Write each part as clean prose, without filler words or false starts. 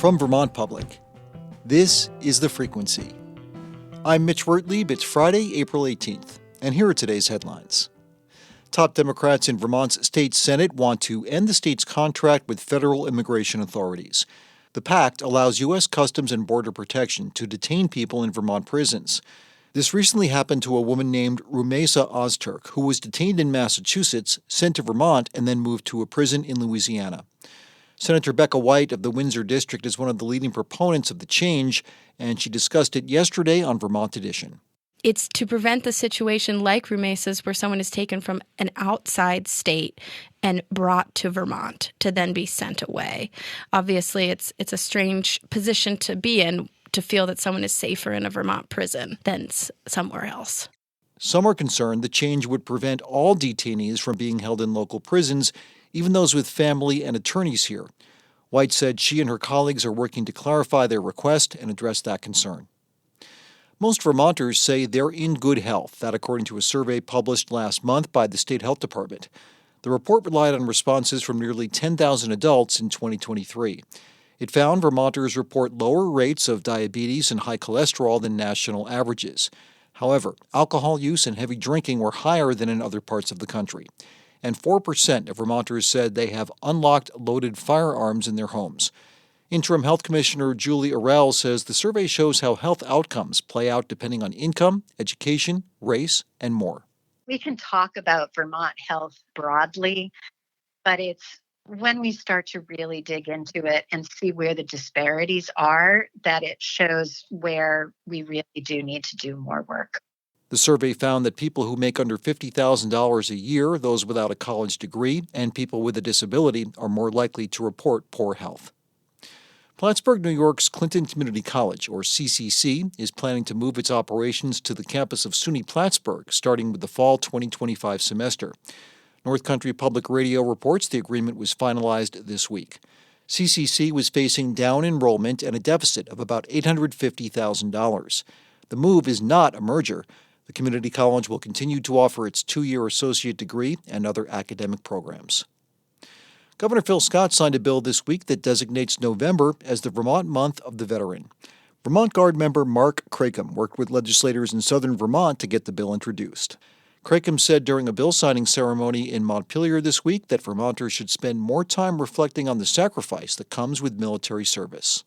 From Vermont Public, this is The Frequency. I'm Mitch Wertlieb. It's Friday, April 18th, and here are today's headlines. Top Democrats in Vermont's state Senate want to end the state's contract with federal immigration authorities. The pact allows U.S. Customs and Border Protection to detain people in Vermont prisons. This recently happened to a woman named Rumeysa Ozturk, who was detained in Massachusetts, sent to Vermont, and then moved to a prison in Louisiana. Senator Becca White of the Windsor District is one of the leading proponents of the change, and she discussed it yesterday on Vermont Edition. It's to prevent the situation like Rumeysa's, where someone is taken from an outside state and brought to Vermont to then be sent away. Obviously, it's a strange position to be in, to feel that someone is safer in a Vermont prison than somewhere else. Some are concerned the change would prevent all detainees from being held in local prisons, even those with family and attorneys here. White said she and her colleagues are working to clarify their request and address that concern. Most Vermonters say they're in good health, that according to a survey published last month by the State Health Department. The report relied on responses from nearly 10,000 adults in 2023. It found Vermonters report lower rates of diabetes and high cholesterol than national averages. However, alcohol use and heavy drinking were higher than in other parts of the country. And 4% of Vermonters said they have unlocked loaded firearms in their homes. Interim Health Commissioner Julie Arell says the survey shows how health outcomes play out depending on income, education, race, and more. We can talk about Vermont health broadly, but it's when we start to really dig into it and see where the disparities are that it shows where we really do need to do more work. The survey found that people who make under $50,000 a year, those without a college degree, and people with a disability are more likely to report poor health. Plattsburgh, New York's Clinton Community College, or CCC, is planning to move its operations to the campus of SUNY Plattsburgh, starting with the fall 2025 semester. North Country Public Radio reports the agreement was finalized this week. CCC was facing down enrollment and a deficit of about $850,000. The move is not a merger. The community college will continue to offer its 2-year associate degree and other academic programs. Governor Phil Scott signed a bill this week that designates November as the Vermont Month of the Veteran. Vermont Guard member Mark Cracom worked with legislators in southern Vermont to get the bill introduced. Cracom said during a bill signing ceremony in Montpelier this week that Vermonters should spend more time reflecting on the sacrifice that comes with military service.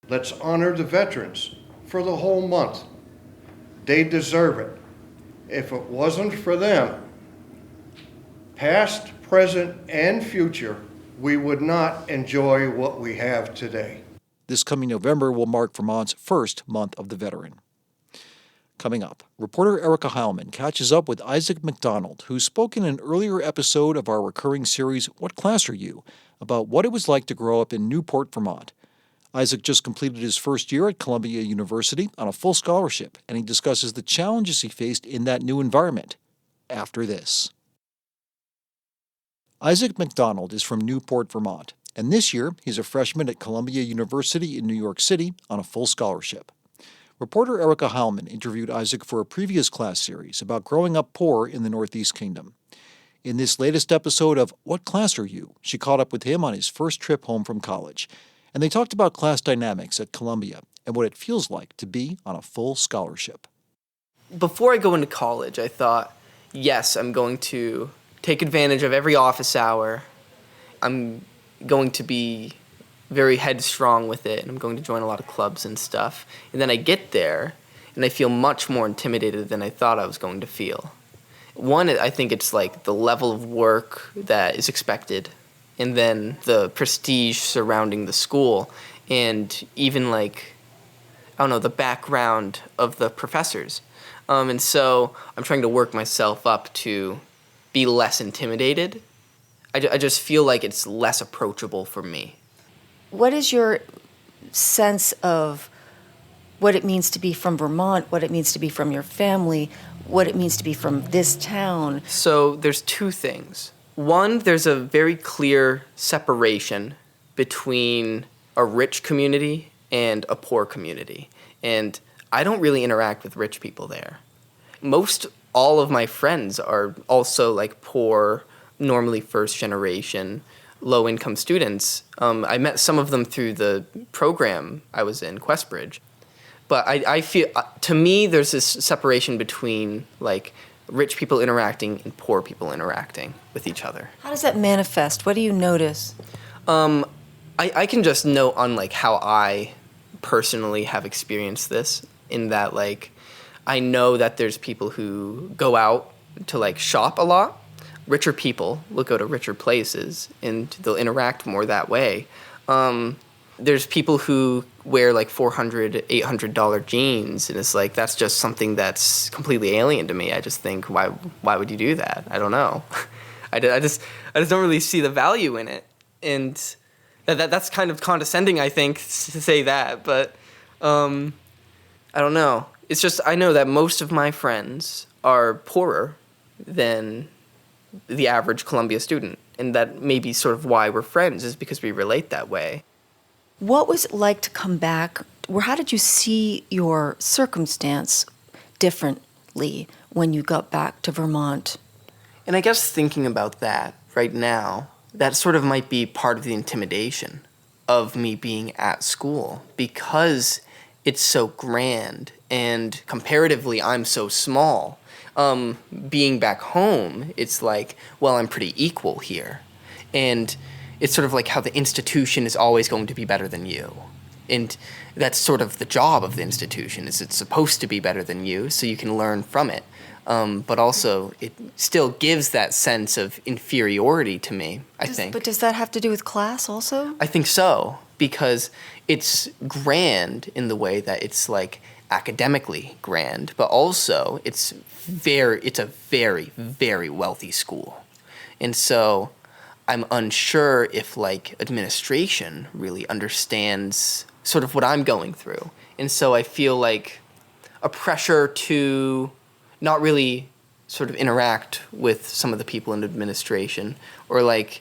Let's honor the veterans for the whole month. They deserve it. If it wasn't for them, past, present, and future, we would not enjoy what we have today. This coming November will mark Vermont's first Month of the Veteran. Coming up, reporter Erica Heilman catches up with Isaac McDonald, who spoke in an earlier episode of our recurring series, What Class Are You?, about what it was like to grow up in Newport, Vermont. Isaac just completed his first year at Columbia University on a full scholarship, and he discusses the challenges he faced in that new environment. After this. Isaac McDonald is from Newport, Vermont, and this year he's a freshman at Columbia University in New York City on a full scholarship. Reporter Erica Heilman interviewed Isaac for a previous class series about growing up poor in the Northeast Kingdom. In this latest episode of What Class Are You?, she caught up with him on his first trip home from college. And they talked about class dynamics at Columbia and what it feels like to be on a full scholarship. Before I go into college, I thought, yes, I'm going to take advantage of every office hour. I'm going to be very headstrong with it, and I'm going to join a lot of clubs and stuff. And then I get there, and I feel much more intimidated than I thought I was going to feel. One, I think it's like the level of work that is expected, and then the prestige surrounding the school, and even the background of the professors. And so I'm trying to work myself up to be less intimidated. I just feel like it's less approachable for me. What is your sense of what it means to be from Vermont, what it means to be from your family, what it means to be from this town? So there's two things. One, there's a very clear separation between a rich community and a poor community. And I don't really interact with rich people there. Most all of my friends are also poor, normally first generation. low-income students. I met some of them through the program I was in, Questbridge. But I feel, to me, there's this separation between, like, rich people interacting and poor people interacting with each other. How does that manifest? What do you notice? I can just note on, like, how I personally have experienced this, in that, like, I know that there's people who go out to, like, shop a lot. Richer people will go to richer places, and they'll interact more that way. There's people who wear, like, $400, $800 jeans, and it's like, that's just something that's completely alien to me. I just think, why would you do that? I don't know. I just don't really see the value in it. And that's kind of condescending, I think, to say that, but I don't know. It's just, I know that most of my friends are poorer than the average Columbia student, and that may be sort of why we're friends, is because we relate that way. What was it like to come back, or how did you see your circumstance differently when you got back to Vermont? And I guess thinking about that right now, that sort of might be part of the intimidation of me being at school, because it's so grand and comparatively I'm so small. Being back home, it's like, well, I'm pretty equal here. And it's sort of like how the institution is always going to be better than you. And that's sort of the job of the institution, is it's supposed to be better than you so you can learn from it. But also, it still gives that sense of inferiority to me, I think. But does that have to do with class also? I think so, because it's grand in the way that it's, like, academically grand, but also it's a very, very wealthy school. And so I'm unsure if, like, administration really understands sort of what I'm going through. And so I feel like a pressure to not really sort of interact with some of the people in administration, or, like,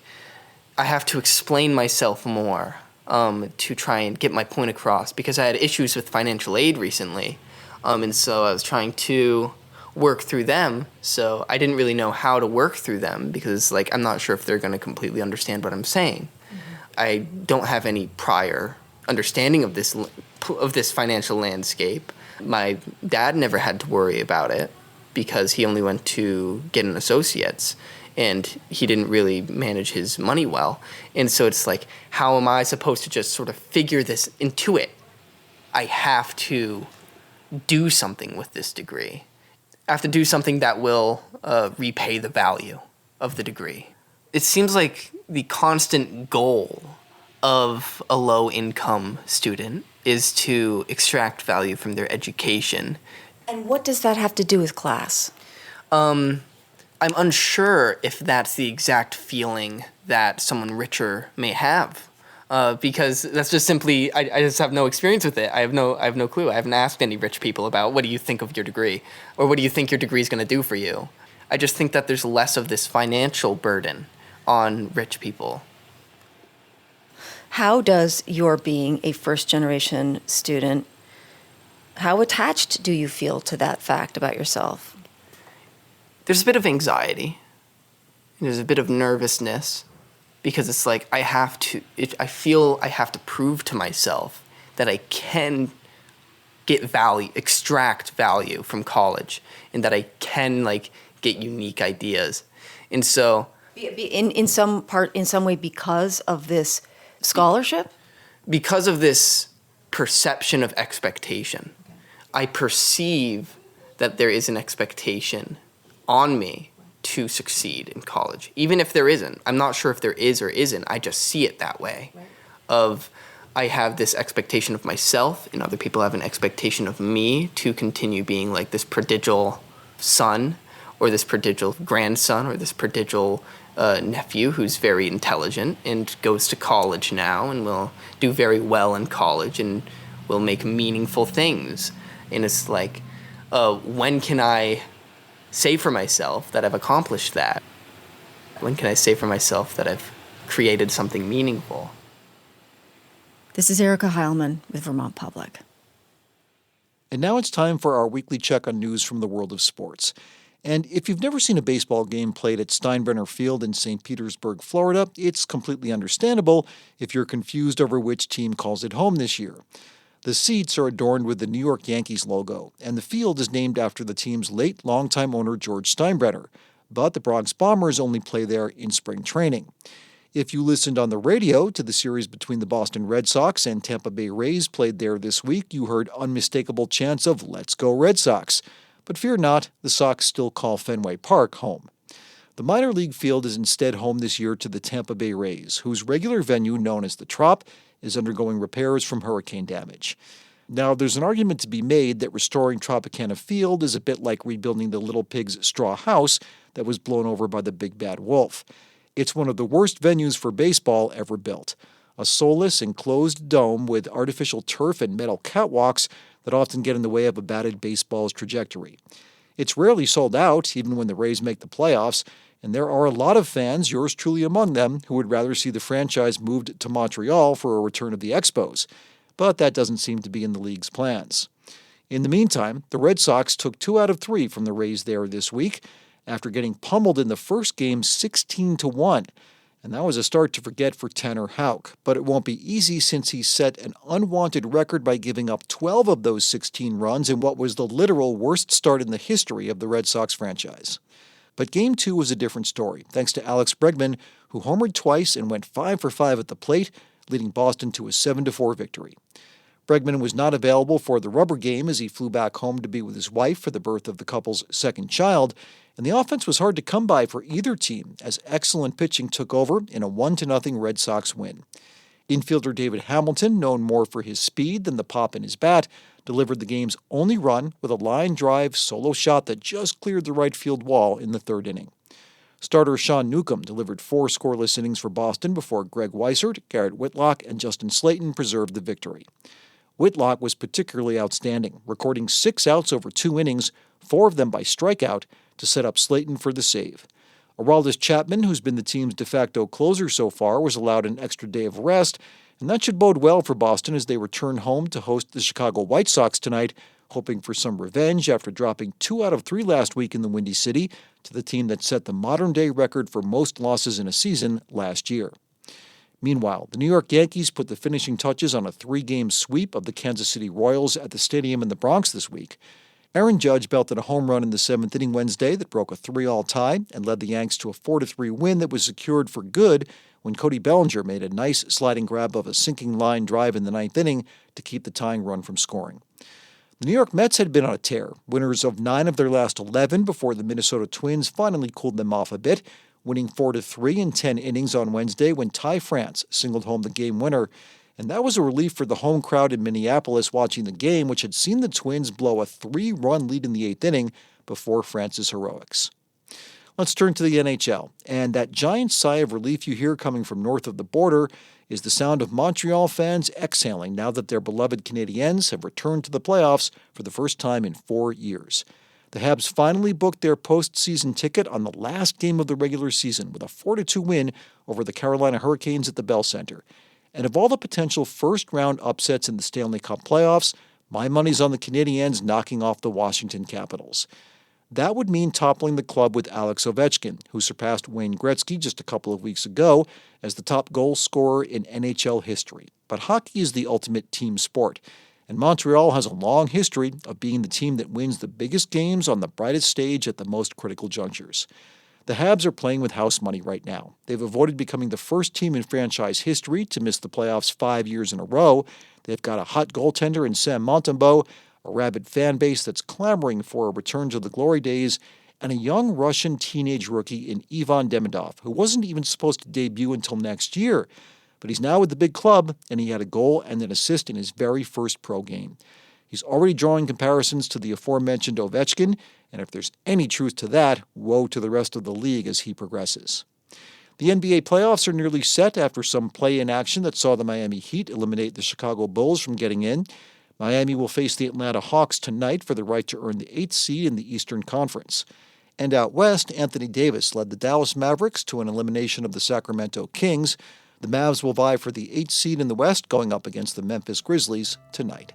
I have to explain myself more to try and get my point across, because I had issues with financial aid recently, and so I was trying to work through them. So I didn't really know how to work through them, because, like, I'm not sure if they're going to completely understand what I'm saying. Mm-hmm. I don't have any prior understanding of this financial landscape. My dad never had to worry about it, because he only went to get an associate's, and he didn't really manage his money well. And so it's like, how am I supposed to just sort of figure this into it? I have to do something with this degree. I have to do something that will repay the value of the degree. It seems like the constant goal of a low-income student is to extract value from their education. And what does that have to do with class? I'm unsure if that's the exact feeling that someone richer may have, because that's just simply, I just have no experience with it. I have no clue. I haven't asked any rich people about, what do you think of your degree, or what do you think your degree is going to do for you. I just think that there's less of this financial burden on rich people. How does your being a first-generation student, how attached do you feel to that fact about yourself? There's a bit of anxiety. There's a bit of nervousness, because it's like I feel I have to prove to myself that I can get value, extract value from college, and that I can, like, get unique ideas. And so in some way because of this scholarship? Because of this perception of expectation. Okay. I perceive that there is an expectation on me to succeed in college, even if there isn't. I'm not sure if there is or isn't. I just see it that way. Right. I have this expectation of myself, and other people have an expectation of me to continue being, like, this prodigal son, or this prodigal grandson, or this prodigal nephew who's very intelligent and goes to college now and will do very well in college and will make meaningful things. And it's like, when can I say for myself that I've accomplished that? When can I say for myself that I've created something meaningful? This is Erica Heilman with Vermont Public. And now it's time for our weekly check on news from the world of sports. And if you've never seen a baseball game played at Steinbrenner Field in St. Petersburg, Florida, it's completely understandable if you're confused over which team calls it home this year. The seats are adorned with the New York Yankees logo, and the field is named after the team's late longtime owner George Steinbrenner, but the Bronx Bombers only play there in spring training. If you listened on the radio to the series between the Boston Red Sox and Tampa Bay Rays played there this week, you heard unmistakable chants of "Let's go Red Sox." But fear not, the Sox still call Fenway Park home. The minor league field is instead home this year to the Tampa Bay Rays, whose regular venue, known as the Trop, is undergoing repairs from hurricane damage. Now, there's an argument to be made that restoring Tropicana Field is a bit like rebuilding the Little Pig's straw house that was blown over by the Big Bad Wolf. It's one of the worst venues for baseball ever built. A soulless, enclosed dome with artificial turf and metal catwalks that often get in the way of a batted baseball's trajectory. It's rarely sold out, even when the Rays make the playoffs, and there are a lot of fans, yours truly among them, who would rather see the franchise moved to Montreal for a return of the Expos. But that doesn't seem to be in the league's plans. In the meantime, the Red Sox took 2 out of 3 from the Rays there this week after getting pummeled in the first game 16-1. And that was a start to forget for Tanner Houck. But it won't be easy since he set an unwanted record by giving up 12 of those 16 runs in what was the literal worst start in the history of the Red Sox franchise. But Game 2 was a different story, thanks to Alex Bregman, who homered twice and went 5 for 5 at the plate, leading Boston to a 7-4 victory. Bregman was not available for the rubber game as he flew back home to be with his wife for the birth of the couple's second child, and the offense was hard to come by for either team as excellent pitching took over in a 1-0 Red Sox win. Infielder David Hamilton, known more for his speed than the pop in his bat, delivered the game's only run with a line drive solo shot that just cleared the right field wall in the third inning. Starter Sean Newcomb delivered 4 scoreless innings for Boston before Greg Weissert, Garrett Whitlock, and Justin Slayton preserved the victory. Whitlock was particularly outstanding, recording 6 outs over 2 innings, 4 of them by strikeout, to set up Slayton for the save. Aroldis Chapman, who's been the team's de facto closer so far, was allowed an extra day of rest, and that should bode well for Boston as they return home to host the Chicago White Sox tonight, hoping for some revenge after dropping 2 out of 3 last week in the Windy City to the team that set the modern-day record for most losses in a season last year. Meanwhile, the New York Yankees put the finishing touches on a 3-game sweep of the Kansas City Royals at the stadium in the Bronx this week. Aaron Judge belted a home run in the 7th inning Wednesday that broke a 3-all tie and led the Yanks to a 4-3 win that was secured for good when Cody Bellinger made a nice sliding grab of a sinking line drive in the 9th inning to keep the tying run from scoring. The New York Mets had been on a tear, winners of 9 of their last 11 before the Minnesota Twins finally cooled them off a bit, winning 4-3 in 10 innings on Wednesday when Ty France singled home the game winner. And that was a relief for the home crowd in Minneapolis watching the game, which had seen the Twins blow a 3-run lead in the 8th inning before France's heroics. Let's turn to the NHL, and that giant sigh of relief you hear coming from north of the border is the sound of Montreal fans exhaling now that their beloved Canadiens have returned to the playoffs for the first time in 4 years. The Habs finally booked their postseason ticket on the last game of the regular season with a 4-2 win over the Carolina Hurricanes at the Bell Center. And of all the potential first-round upsets in the Stanley Cup playoffs, my money's on the Canadiens knocking off the Washington Capitals. That would mean toppling the club with Alex Ovechkin, who surpassed Wayne Gretzky just a couple of weeks ago as the top goal scorer in NHL history. But hockey is the ultimate team sport, and Montreal has a long history of being the team that wins the biggest games on the brightest stage at the most critical junctures. The Habs are playing with house money right now. They've avoided becoming the first team in franchise history to miss the playoffs 5 years in a row. They've got a hot goaltender in Sam Montembeault, a rabid fan base that's clamoring for a return to the glory days, and a young Russian teenage rookie in Ivan Demidov, who wasn't even supposed to debut until next year. But he's now with the big club, and he had a goal and an assist in his very first pro game. He's already drawing comparisons to the aforementioned Ovechkin, and if there's any truth to that, woe to the rest of the league as he progresses. The NBA playoffs are nearly set after some play-in action that saw the Miami Heat eliminate the Chicago Bulls from getting in. Miami will face the Atlanta Hawks tonight for the right to earn the 8th seed in the Eastern Conference. And out west, Anthony Davis led the Dallas Mavericks to an elimination of the Sacramento Kings. The Mavs will vie for the 8th seed in the West, going up against the Memphis Grizzlies tonight.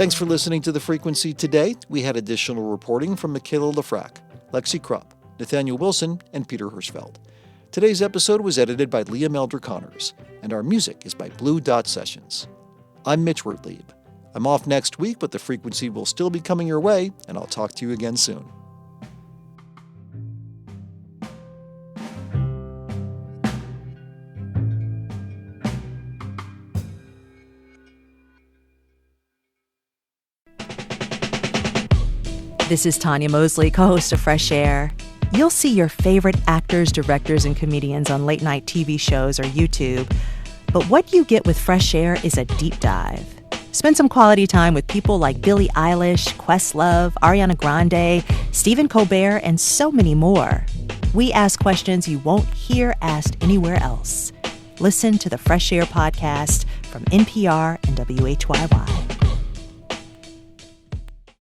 Thanks for listening to The Frequency today. We had additional reporting from Michaela Lafrac, Lexi Krupp, Nathaniel Wilson, and Peter Hirschfeld. Today's episode was edited by Leah Meldrick-Connors, and our music is by Blue Dot Sessions. I'm Mitch Wertlieb. I'm off next week, but The Frequency will still be coming your way, and I'll talk to you again soon. This is Tanya Mosley, co-host of Fresh Air. You'll see your favorite actors, directors, and comedians on late-night TV shows or YouTube. But what you get with Fresh Air is a deep dive. Spend some quality time with people like Billie Eilish, Questlove, Ariana Grande, Stephen Colbert, and so many more. We ask questions you won't hear asked anywhere else. Listen to the Fresh Air podcast from NPR and WHYY.